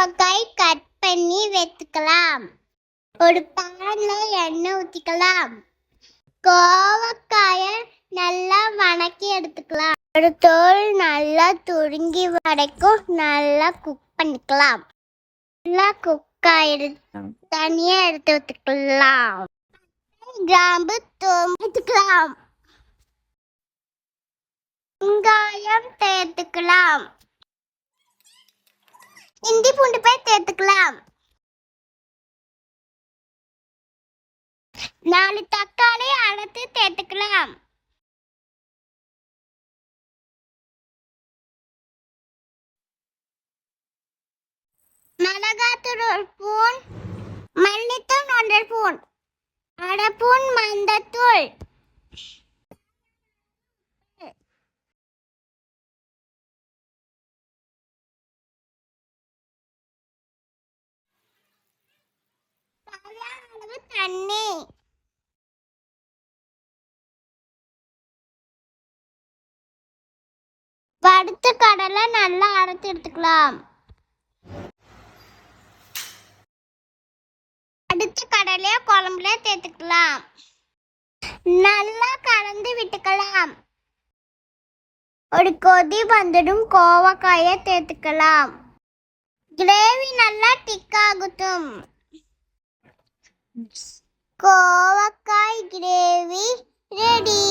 கோவக்காய் கட் பண்ணி வைத்துக்கலாம். ஒரு பேன்ல எண்ணெய் ஊற்றிக்கலாம். கோவக்காயை நல்லா வணக்கி எடுத்துக்கலாம். ஒரு தோல் நல்லா துருங்கி வரைக்கும் நல்லா குக் பண்ணிக்கலாம். நல்லா குக் ஆயிடுச்சு, தனியா எடுத்து வச்சுக்கலாம். கிராம்பு சேர்த்துக்கலாம். வெங்காயம் சேர்த்துக்கலாம். இஞ்சி பூண்டு பேஸ்ட் சேர்த்துக்கலாம். 4 தக்காளி அரைத்து சேர்த்துக்கலாம். மிளகாத்தூள் 1 ஸ்பூன், மல்லித்தூள் 1 ஸ்பூன், 1/2 ஸ்பூன் மஞ்சத்தூள், அளவு தண்ணி, வறுத்த கடலை நல்லா அரைத்து எடுத்துக்கலாம். அடுத்த கடலையை குழம்புல சேர்த்துக்கலாம். நல்லா கலந்து விட்டுக்கலாம். ஒரு கொதி வந்துடும் கோவக்காயை சேர்த்துக்கலாம். கிரேவி நல்லா திக்காகட்டும். கோவக்காய் கிரேவி ரெடி.